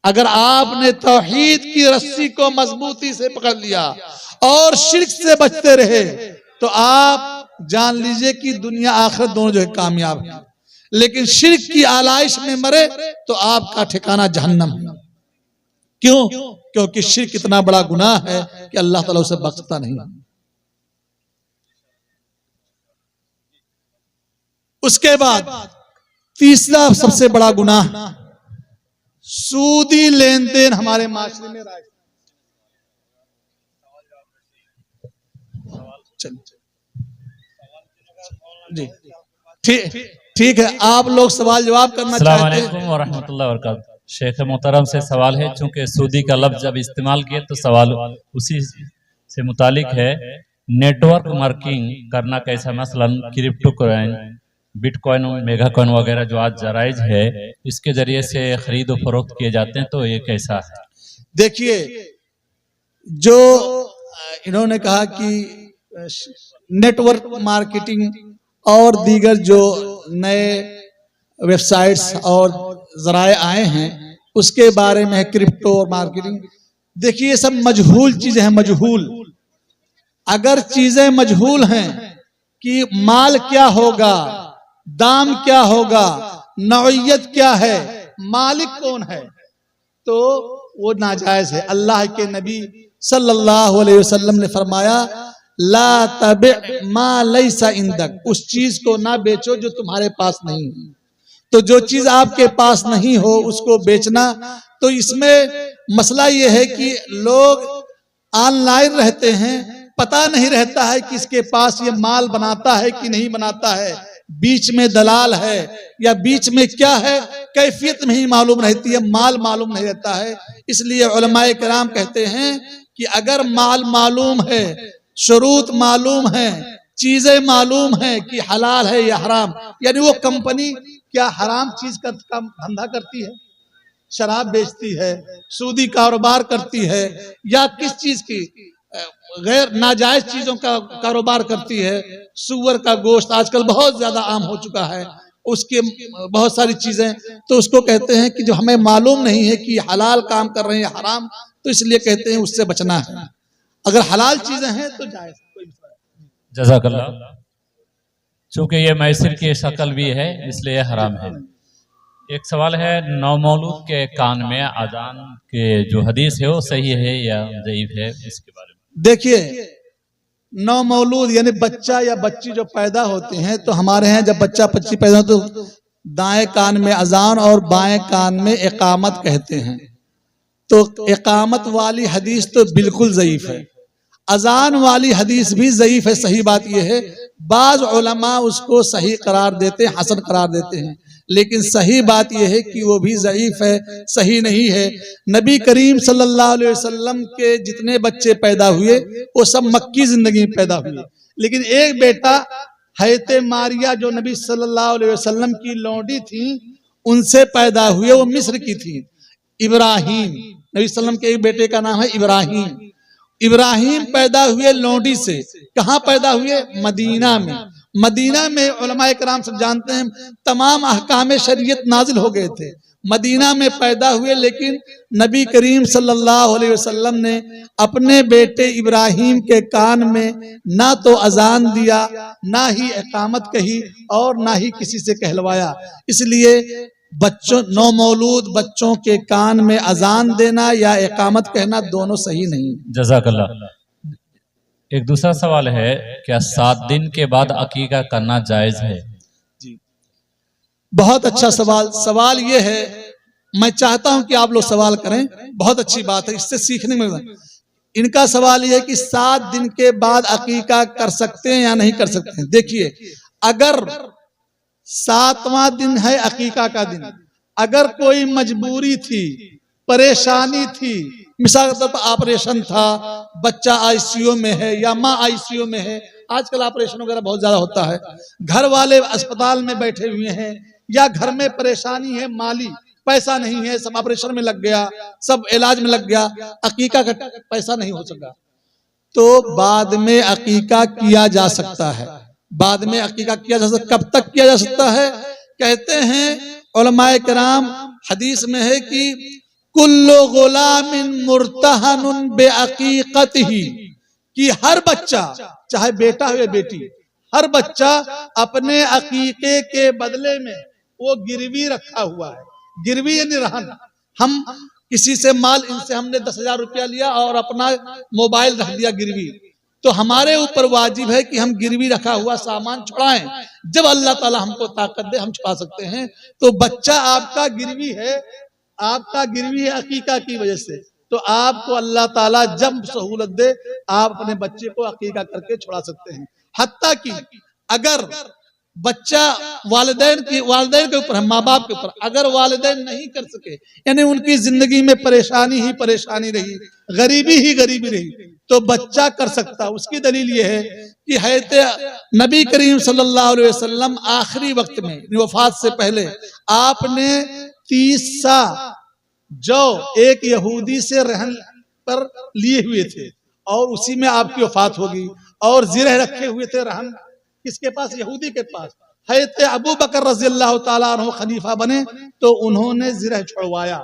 अगर आपने तौहीद की रस्सी को मजबूती से पकड़ लिया और शिर्क से बचते रहे तो आप जान लीजिए कि दुनिया आखिरत दोनों जो है कामयाब है। लेकिन शिर्क की आलाइश में मरे तो आपका ठिकाना जहन्नम है। क्यों? क्योंकि शिर्क इतना बड़ा गुनाह है कि अल्लाह ताला उसे बख्शता नहीं। उसके बाद तीसरा सबसे बड़ा गुनाह सूदी लेन देन हमारे माशरे में राइज। जी ठीक है, आप लोग सवाल जवाब करना चाहते हैं। अस्सलाम वालेकुम व रहमतुल्लाहि व बरकातहू। शेख मोहतरम से सवाल है, चूंकि सूदी का लफ्ज जब इस्तेमाल किए तो सवाल उसी से मुतालिक है। नेटवर्क मार्किंग करना कैसा, मसलन crypto coin, bitcoin, mega coin वगैरह जो आज जायज है, इसके जरिए से खरीद और फरोख्त किए जाते हैं, तो ये कैसा है? देखिए, जो इन्होंने कहा कि नेटवर्क मार्केटिंग और दीगर जो नए वेबसाइट्स और जराए आए हैं उसके बारे में क्रिप्टो और मार्केटिंग, देखिए ये सब मजहूल चीजें हैं। मजहूल, अगर चीजें मजहूल हैं कि माल क्या होगा, दाम क्या होगा, नौइयत क्या है, मालिक कौन है, तो वो नाजायज है। अल्लाह के नबी सल्लल्लाहु अलैहि वसल्लम ने फरमाया ला तबि मा लैसा इंदक, उस चीज को ना बेचो जो तुम्हारे पास नहीं है। तो जो चीज आपके पास नहीं हो उसको बेचना, तो इसमें मसला ये है कि लोग ऑनलाइन रहते हैं, पता नहीं रहता है कि इसके पास ये माल बनाता है कि नहीं बनाता है, बीच में दलाल है या बीच में क्या है, कैफियत नहीं मालूम रहती है, माल मालूम नहीं रहता है। इसलिए उलमाए किराम कहते हैं कि अगर माल मालूम है, शुरूत मालूम है, चीजें मालूम है कि हलाल है या हराम, यानी वो कंपनी क्या हराम चीज का धंधा करती है, शराब बेचती है, सूदी कारोबार करती है, या किस चीज की गैर नाजायज चीजों का कारोबार करती है। सुअर का गोश्त आजकल बहुत ज्यादा आम हो चुका है, उसके बहुत सारी चीजें, तो उसको कहते हैं कि जो हमें मालूम नहीं है कि हलाल काम कर रहे हैं या हराम, तो इसलिए कहते हैं उससे बचना है। अगर हलाल चीजें हैं तो जायज। जज़ाकल्लाह। चूंकि ये मैसिर की शक्ल भी है इसलिए हराम है। एक सवाल है, नौमौलूद के कान में अजान के जो हदीस है वो सही है या ज़ईफ है, इसके बारे में। देखिए, नौमौलूद यानी बच्चा या बच्ची जो पैदा होते हैं, तो हमारे यहाँ जब बच्चा बच्ची पैदा हो तो दाएं कान में अजान और बाएं कान में इकामत कहते हैं। तो इकामत वाली हदीस तो बिल्कुल ज़ईफ है, अजान वाली हदीस भी ज़ईफ है। सही बात यह है, बाज उलमा उसको सही करार देते हैं, हसन करार देते हैं, लेकिन सही बात यह है कि वो भी ज़ईफ है, सही नहीं है। नबी करीम सल्लल्लाहु अलैहि वसल्लम के जितने बच्चे पैदा हुए वो सब मक्की जिंदगी में पैदा हुए, लेकिन एक बेटा हैते मारिया जो नबी सल्लल्लाहु अलैहि वसल्लम की लौंडी थी उनसे पैदा हुए, वो मिस्र की थी, इब्राहिम। नबी सल्लम के एक बेटे का नाम है इब्राहिम। इब्राहिम पैदा हुए लौंडी से। कहाँ पैदा हुए? मदीना में। मदीना में उलमाए कराम सब जानते हैं तमाम अहकाम शरीयत नाजिल हो गए थे, मदीना में पैदा हुए। लेकिन नबी करीम सल्लल्लाहु अलैहि वसल्लम ने अपने बेटे इब्राहिम के कान में ना तो अजान दिया, ना ही इकामत कही, और ना ही किसी से कहलवाया। इसलिए बच्चों, नौमौलूद बच्चों के कान में अजान देना या इकामत कहना दोनों सही नहीं। जज़ाकल्लाह। एक दूसरा सवाल है, क्या 7 दिन के बाद अकीका करना जायज है? जी, बहुत अच्छा सवाल। सवाल ये है, मैं चाहता हूं कि आप लोग सवाल करें, बहुत अच्छी बात है, इससे सीखने में। इनका सवाल यह है कि 7 दिन के बाद अकीका कर सकते हैं या नहीं कर सकते हैं। देखिए, अगर 7वां दिन है अकीका का दिन, अगर कोई मजबूरी थी, परेशानी थी, मिसाल के तौर पर ऑपरेशन था, बच्चा आईसीयू में है या माँ आईसीयू में है, आजकल ऑपरेशन वगैरह बहुत ज्यादा होता है, घर वाले अस्पताल में बैठे हुए हैं, या घर में परेशानी है, माली पैसा नहीं है, सब ऑपरेशन में लग गया, सब इलाज में लग गया, अकीका का पैसा नहीं हो सका, तो बाद में अकीका किया जा सकता है। बाद में अकीका किया जा सकता। कब तक किया जा सकता है? कहते हैं उलमाए कराम, हदीस में है कि कुल्लु गुलामिन मुर्तहनुन बेअकीकतिही, कि हर बच्चा, चाहे बेटा हो या बेटी, हर बच्चा अपने अकीके के बदले में वो गिरवी रखा हुआ है। गिरवी यानी रहन। हम किसी से माल, इनसे हमने 10,000 रुपया लिया और अपना मोबाइल रख दिया गिरवी, तो हमारे ऊपर वाजिब है कि हम गिरवी रखा हुआ सामान छुड़ाएं। जब अल्लाह ताला हमको ताकत दे हम छुड़ा सकते हैं। तो बच्चा आपका गिरवी है, आपका गिरवी है अकीका की वजह से, तो आपको अल्लाह ताला जब सहूलत दे आप अपने बच्चे को अकीका करके छुड़ा सकते हैं। हत्ता कि अगर बच्चा वालिदैन के ऊपर है, माँ बाप के ऊपर, अगर वालिदैन नहीं कर सके, यानी उनकी जिंदगी में परेशानी ही परेशानी रही, गरीबी ही गरीबी रही, तो बच्चा कर सकता। उसकी दलील ये है कि हैते नबी करीम सल्लल्लाहु अलैहि वसल्लम आखिरी वक्त में, वफात से पहले, आपने 30 सा जो एक यहूदी से रहन पर लिए हुए थे, और उसी में आपकी वफात होगी। और जिरह रखे हुए थे रहन किसके पास? यहूदी के पास। हैते अबू बकर रज़ियल्लाहु ताला अन्हु खलीफा बने तो उन्होंने जिरह छुड़वाया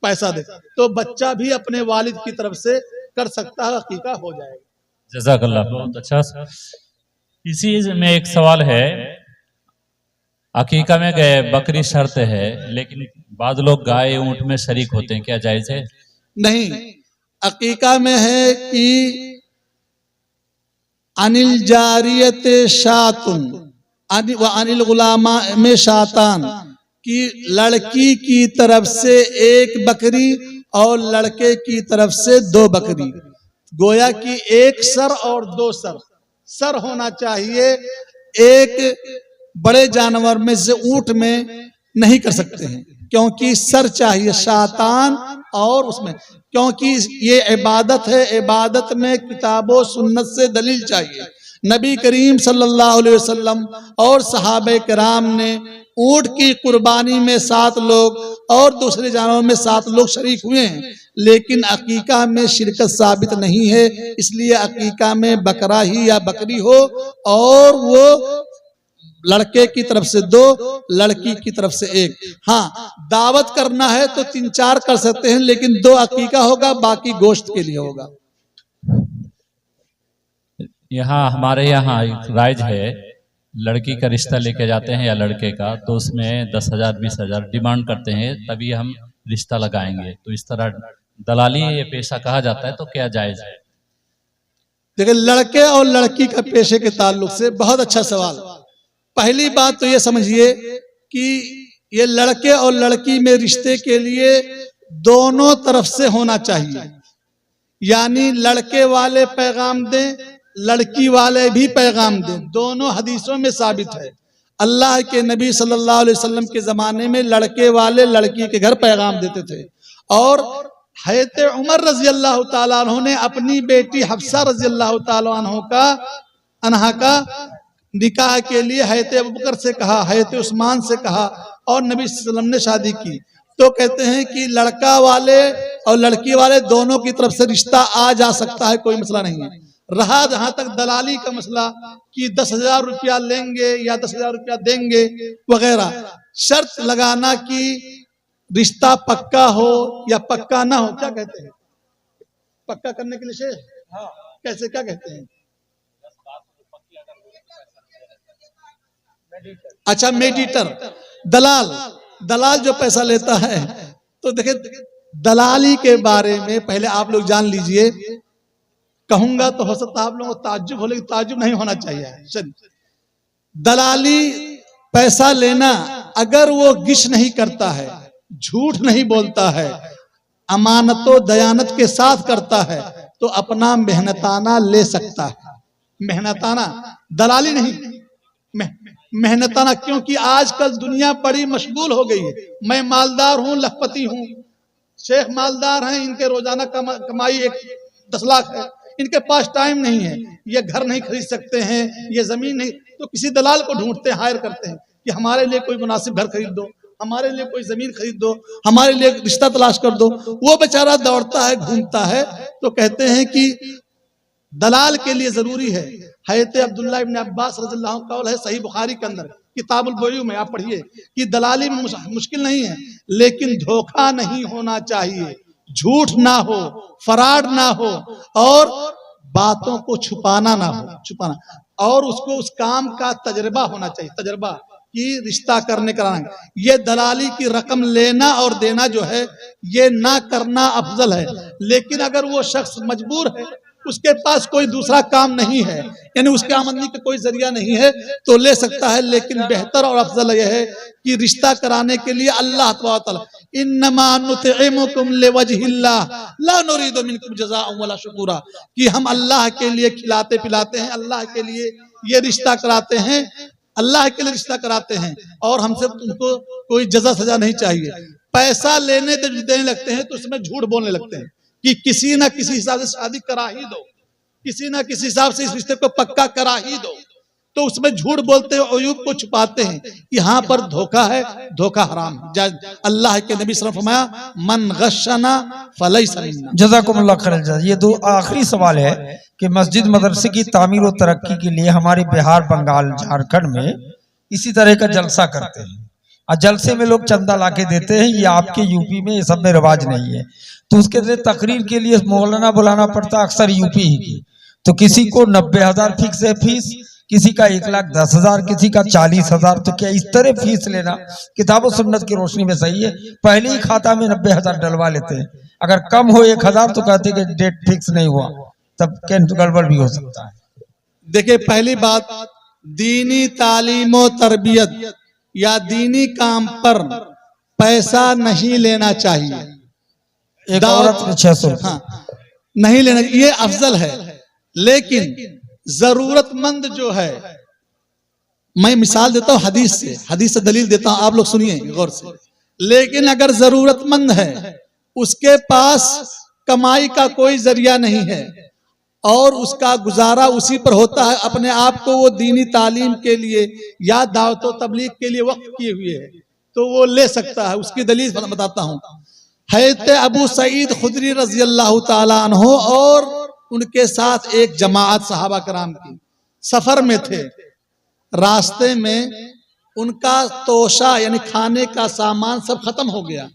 पैसा दे, तो बच्चा भी अपने वालिद की तरफ से कर सकता है, अकीका हो जाएगा। जज़ाकल्लाह, बहुत अच्छा। इसी में एक सवाल है, अकीका में गए बकरी शर्त है, लेकिन बाद लोग गाय ऊंट में शरीक होते हैं, क्या जायज है? नहीं, अकीका में है कि अनिल जारियत शातुन व अनिल गुलामा में शातान, कि लड़की की तरफ से 1 बकरी और लड़के की तरफ से 2 बकरी, गोया कि 1 सर और 2 सर। सर होना चाहिए, एक बड़े जानवर में से ऊंट में नहीं कर सकते हैं, क्योंकि सर चाहिए शातान, और उसमें क्योंकि ये इबादत है, इबादत में किताबो सुन्नत से दलील चाहिए। नबी करीम सल्लल्लाहु अलैहि वसल्लम और सहाबे किराम ने ऊंट की कुर्बानी में 7 लोग और दूसरे जानवरों में 7 लोग शरीक हुए हैं, लेकिन अकीका में शिरकत साबित नहीं है। इसलिए अकीका में बकरा ही या बकरी हो और वो लड़के की तरफ से 2, लड़की की तरफ से 1। हाँ, दावत करना है तो 3-4 कर सकते हैं, लेकिन 2 अकीका होगा, बाकी गोश्त के लिए होगा। यहाँ हमारे यहाँ एक राइज है, लड़की का रिश्ता लेके जाते हैं या लड़के का, तो उसमें 10,000 20,000 डिमांड करते हैं, तभी हम रिश्ता लगाएंगे। तो इस तरह दलाली ये पेशा कहा जाता है, तो क्या जायज है? देखिए, लड़के और लड़की का पेशे के ताल्लुक से बहुत अच्छा सवाल। पहली बात तो ये समझिए कि ये लड़के और लड़की में रिश्ते के लिए दोनों तरफ से होना चाहिए, यानी लड़के वाले पैगाम दें, लड़की वाले भी पैगाम दें। दोनों हदीसों में साबित है। अल्लाह के नबी सल्लल्लाहु अलैहि वसल्लम के जमाने में लड़के वाले लड़की के घर पैगाम देते थे, और हज़रत उमर रजी अल्लाह ताला अन्हु ने अपनी बेटी हफ्सा रजी अल्लाह ताला अन्हा का निकाह के लिए हज़रत अबू बकर से कहा, हज़रत उस्मान से कहा, और नबी सल्लल्लाहु अलैहि वसल्लम ने शादी की। तो कहते हैं कि लड़का वाले और लड़की वाले दोनों की तरफ से रिश्ता आ जा सकता है, कोई मसला नहीं है। रहा जहां तक दलाली का मसला कि 10,000 रुपया लेंगे या 10,000 रुपया देंगे वगैरह, शर्त लगाना कि रिश्ता पक्का हो या पक्का ना हो, क्या कहते हैं? पक्का करने के लिए शेख, कैसे, क्या कहते हैं? अच्छा, मेडिटर, दलाल जो पैसा लेता है। तो देखिए, दलाली के बारे में पहले आप लोग जान लीजिए। कहूंगा तो हो सकता है आप लोगों को ताज्जुब हो, लेकिन ताज्जुब नहीं होना चाहिए। दलाली पैसा लेना, अगर वो गिश नहीं करता है, झूठ नहीं बोलता है, अमानतो दयानत के साथ करता है, तो अपना मेहनताना ले सकता है। मेहनताना, दलाली नहीं, मेहनताना। क्योंकि आजकल दुनिया बड़ी मशगूल हो गई है। मैं मालदार हूं, लखपति हूं, शेख मालदार हैं, इनके रोजाना कमाई 10 लाख है, इनके पास टाइम नहीं है, ये घर नहीं खरीद सकते हैं, ये जमीन नहीं, तो किसी दलाल को ढूंढते हैं, हायर करते हैं कि हमारे लिए कोई मुनासिब घर खरीद दो, हमारे लिए कोई जमीन खरीद दो, हमारे लिए रिश्ता तलाश कर दो। वो बेचारा दौड़ता है, घूमता है। तो कहते हैं कि दलाल के लिए जरूरी है। हज़रत अब्दुल्लाह इब्न अब्बास रज़ियल्लाहु अन्हु कौल है, सही बुखारी के अंदर किताबुल बुयू में आप पढ़िए कि दलाली में मुश्किल नहीं है, लेकिन धोखा नहीं होना चाहिए, झूठ ना हो, फराड ना हो, और बातों को छुपाना ना हो, छुपाना, और उसको उस काम का तजर्बा होना चाहिए, तजर्बा कि रिश्ता करने कराना। ये दलाली की रकम लेना और देना जो है, ये ना करना अफजल है। लेकिन अगर वो शख्स मजबूर है, उसके पास कोई दूसरा काम नहीं है, यानी उसके आमदनी का कोई जरिया नहीं है, तो ले सकता है। लेकिन बेहतर और अफजल यह है कि रिश्ता कराने के लिए अल्लाह तआला, इन्नमा नुतइमुकुम लिवजहिल्लाह ला नुरीदु मिनकुम जज़ाअन वला शुकुरा, कि हम अल्लाह के लिए खिलाते पिलाते हैं, अल्लाह के लिए ये रिश्ता कराते हैं, अल्लाह के लिए रिश्ता कराते हैं, और हमसे तुमको कोई जजा सजा नहीं चाहिए। पैसा लेने देने लगते हैं तो उसमें झूठ बोलने लगते हैं कि किसी ना किसी हिसाब से शादी करा ही दो, किसी ना किसी हिसाब से इस रिश्ते को पक्का करा ही दो, तो उसमें झूठ बोलते हैं, अयूब को छुपाते हैं। यहाँ पर धोखा है, धोखा हराम है। अल्लाह के नबी सल्लल्लाहु अलैहि वसल्लम फरमाया, मन गश्शना फलैसा मिन्ना। जज़ाकुमुल्लाह खैर। ये 2 आखिरी सवाल है कि मस्जिद मदरसे की तामीर और तरक्की के लिए हमारे बिहार, बंगाल, झारखंड में इसी तरह का जलसा करते हैं, और जलसे में लोग चंदा लाके देते हैं। ये आपके यूपी में ये सब में रिवाज नहीं है, तो उसके लिए तकरीर के लिए मौलाना बुलाना पड़ता, अक्सर यूपी ही की। तो किसी को 90,000 फिक्स है फीस, किसी का 1,10,000, किसी का 40,000। तो क्या इस तरह फीस लेना किताब और सुन्नत की रोशनी में सही है? पहले ही खाता में 90,000 डलवा लेते हैं, अगर कम हो 1,000 तो कहते कि डेट फिक्स नहीं हुआ, तब गड़बड़ भी हो सकता है। देखिए, पहली बात, दीनी तालीम और तरबियत या दीनी काम पर पैसा नहीं लेना चाहिए। एक औरत में 600, हाँ, नहीं लेना, ये अफजल है। लेकिन जरूरतमंद जो है, मैं मिसाल देता हूं हदीस से दलील देता हूं, आप लोग सुनिए गौर से। लेकिन अगर जरूरतमंद है, उसके पास कमाई का कोई जरिया नहीं है, और उसका गुजारा उसी पर होता है, अपने आप को वो दीनी तालीम के लिए या दावत व तबलीग के लिए वक्फ किए हुए है, तो वो ले सकता है। उसकी दलील बताता हूँ। हज़रत अबू सईद खुदरी रज़ी अल्लाह ताला अन्हो और उनके साथ एक जमात सहाबा कराम की सफर में थे। रास्ते में उनका तोशा यानी खाने का सामान सब खत्म हो गया।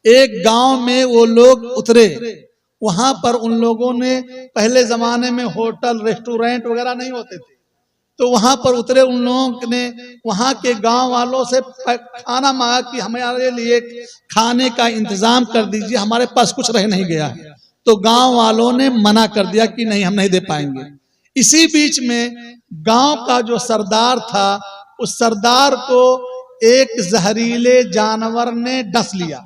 एक गांव में वो लोग उतरे। वहां पर उन लोगों ने, पहले जमाने में होटल रेस्टोरेंट वगैरह नहीं होते थे, तो वहां पर उतरे। उन लोगों ने वहां के गांव वालों से खाना मांगा कि हमारे लिए खाने का इंतजाम कर दीजिए, हमारे पास कुछ रह नहीं गया है। तो गांव वालों ने मना कर दिया कि नहीं, हम नहीं दे पाएंगे। इसी बीच में गांव का जो सरदार था, उस सरदार को एक जहरीले जानवर ने डस लिया।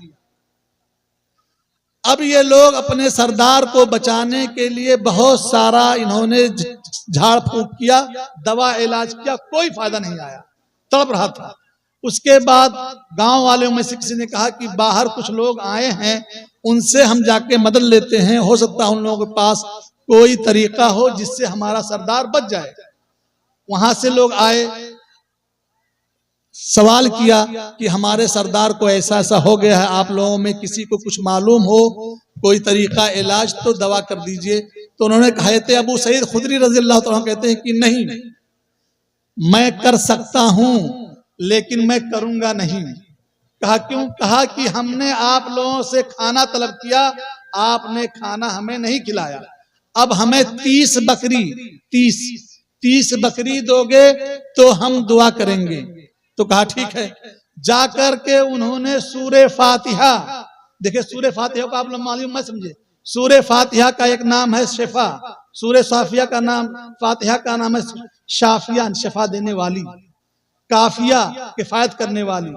अब ये लोग अपने सरदार को बचाने के लिए बहुत सारा इन्होंने झाड़ फूंक किया, दवा इलाज किया, कोई फायदा नहीं आया, तड़प रहा था। उसके बाद गांव वालों में से किसी ने कहा कि बाहर कुछ लोग आए हैं, उनसे हम जाके मदद लेते हैं, हो सकता है उन लोगों के पास कोई तरीका हो जिससे हमारा सरदार बच जाए। वहां से लोग आए, सवाल किया कि हमारे सरदार को ऐसा ऐसा हो गया है, आप लोगों में किसी को कुछ मालूम हो कोई तरीका इलाज तो दवा कर दीजिए। तो उन्होंने कहा थे अबू सईद खुदरी रज़ी अल्लाह तआला कहते हैं कि नहीं, मैं कर सकता हूं लेकिन मैं करूंगा नहीं। कहा क्यों? कहा कि हमने आप लोगों से खाना तलब किया, आपने खाना हमें नहीं खिलाया, अब हमें 30 बकरी दोगे तो हम दुआ करेंगे। तो कहा ठीक है। जाकर के उन्होंने सूरे फातिहा, देखिए सूरे फातिहा को आप लोग मालूम मत समझे, सूरे फातिहा का एक नाम है शिफा, सूरे साफिया का नाम, फातिहा का नाम है शाफिया, शिफा देने वाली, काफिया किफायत करने वाली,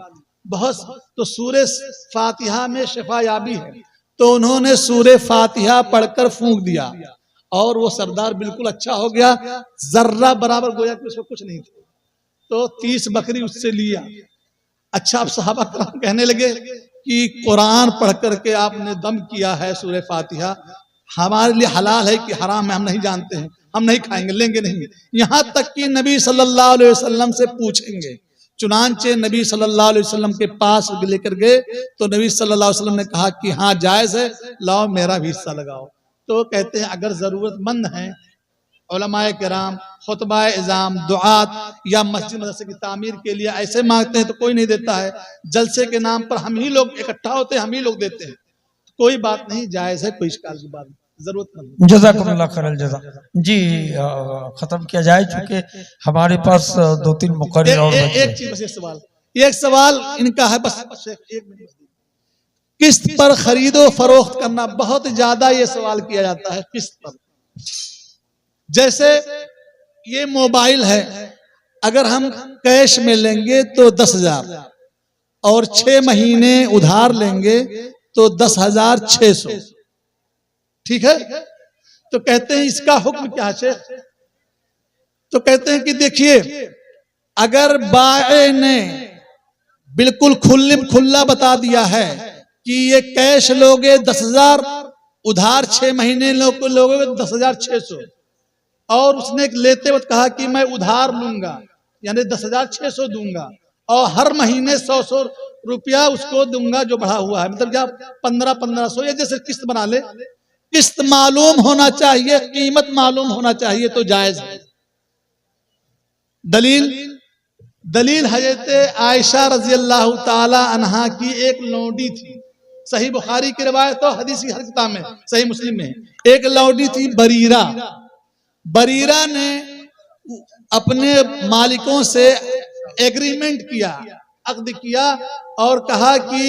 बहुत। तो सूरे फातिहा में शिफा याबी है। तो उन्होंने सूरे फातिहा पढ़कर फूंक दिया और वो सरदार बिल्कुल अच्छा हो गया, जर्रा बराबर गोया कि उसको कुछ नहीं था। तो 30 बकरी उससे लिया। अच्छा, अब सहाबा कराम कहने लगे कि कुरान पढ़ करके आपने दम किया है सूरह फातिहा, हमारे लिए हलाल है कि हराम है हम नहीं जानते हैं, हम नहीं खाएंगे, लेंगे नहीं। यहाँ तक कि नबी सल्लल्लाहु अलैहि वसल्लम से पूछेंगे। चुनांचे नबी सल्लल्लाहु अलैहि वसल्लम के पास लेकर गए तो नबी सल्लल्लाहु अलैहि वसल्लम ने कहा कि हाँ जायज है, लाओ मेरा भी हिस्सा लगाओ। तो कहते हैं अगर जरूरतमंद हैं उलमाए किराम खुतबा इज़ाम दुआत या मस्जिद मदरसे की तामीर के लिए ऐसे मांगते हैं तो कोई नहीं देता है। जलसे के नाम पर हम ही लोग इकट्ठा होते हैं, हम ही लोग देते हैं, कोई बात नहीं, जायज है, कोई शिकायत की बात नहीं, जरूरतमंद। जज़ाकुमुल्लाह खैरल जज़ा। जी खत्म किया जाए, चूंकि हमारे पास 2-3 मुकर्रर और एक चीज बस, एक सवाल इनका है बस, एक मिनट। किस्त पर खरीदो फरोख्त करना बहुत ज्यादा ये सवाल किया जाता है। किस्त पर, जैसे ये मोबाइल है, अगर हम कैश में लेंगे तो 10,000 और 6 महीने उधार लेंगे तो 10,600, ठीक है। तो कहते हैं इसका हुक्म क्या है शेख? तो कहते हैं कि देखिए, अगर बाए ने बिल्कुल खुल्ला बता दिया है कि ये कैश लोगे 10,000, उधार 6 महीने लोगे 10,600, और उसने लेते वक्त कहा कि मैं उधार लूंगा यानी 10,600 दूंगा और हर महीने 100 रुपया उसको दूंगा जो बढ़ा हुआ है, मतलब क्या 1500 या जैसे किस्त बना ले। किस्त मालूम होना चाहिए, कीमत मालूम होना चाहिए तो जायज है। दलील हजरत आयशा रजी अल्लाह ताला अन्हा की एक लौंडी थी, सही बुखारी की रिवायत तो हदीस की हर किताब में, सही मुस्लिम में। एक लौंडी थी बरीरा ने अपने मालिकों से एग्रीमेंट किया, अक्द किया और कहा कि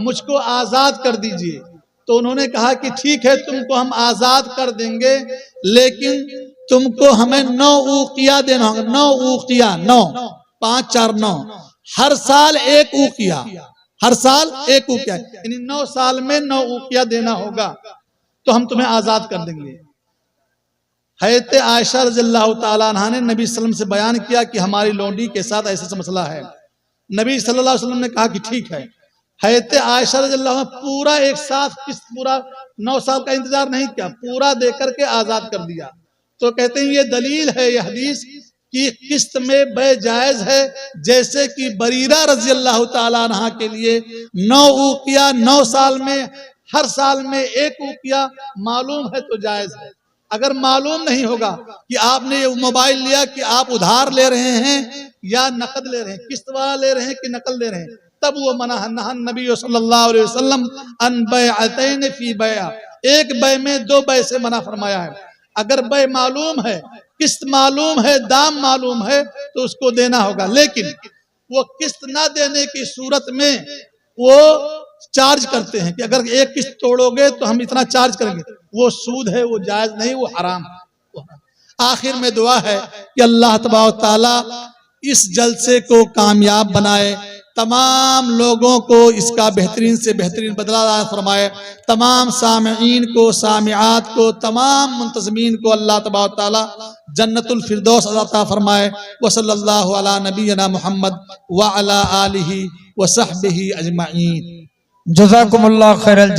मुझको आजाद कर दीजिए। तो उन्होंने कहा कि ठीक है, तुमको हम आजाद कर देंगे, लेकिन तुमको हमें 9 ऊकिया देना होगा। 9 ऊकिया, 9 5 4 9, हर साल 1 ऊकिया, हर साल 1 ऊकिया, यानी 9 साल में 9 ऊकिया देना होगा, तो हम तुम्हें आजाद कर देंगे। हज़रत आयशा रज़ियल्लाहु ताला अन्हा ने नबी सल्लल्लाहु अलैहि वसल्लम से बयान किया कि हमारी लौंडी के साथ ऐसा मसला है। नबी सल्लल्लाहु अलैहि वसल्लम ने कहा कि ठीक है। हज़रत आयशा रज़ियल्लाहु अन्हा पूरा एक साथ किस्त, पूरा 9 साल का इंतजार नहीं किया, पूरा देकर के आजाद कर दिया। तो कहते हैं ये दलील है ये हदीस कि किस्त में बै जायज है। जैसे कि बरीरा रजी अल्लाह ताला अन्हा के लिए 9 उकिया 9 साल में, हर साल में 1 उकिया मालूम है तो जायज है। अगर मालूम नहीं होगा कि आपने ये मोबाइल लिया कि आप उधार ले रहे हैं या नकद ले रहे हैं, किस्त वाला ले रहे हैं कि नकल ले रहे हैं, तब वो मना नबी सल्लल्लाहु अलैहि वसल्लम अन बैअतैन फी बैअ, एक बै में 2 बै से मना फरमाया है। अगर बै मालूम है, किस्त मालूम है, दाम मालूम है तो उसको देना होगा। लेकिन वो किस्त ना देने की सूरत में वो चार्ज करते हैं कि अगर एक किस्त तोड़ोगे तो हम इतना चार्ज करेंगे, वो सूद है, वो जायज नहीं, वो हराम है। आखिर में दुआ है कि अल्लाह तबारक व तआला इस जलसे को कामयाब बनाए, तमाम लोगों को इसका बेहतरीन से बेहतरीन बदला फरमाए, तमाम सामिईन को, सामिआत को, तमाम मुंतज़मीन को अल्लाह तबारक व तआला जन्नतुल फिरदौस अता फरमाए। व सल्लल्लाहु अला नबीना मुहम्मद व अला आलिहि व सहबिही अजमाइन। जज़ाकुमुल्लाह खैरल जज़ा।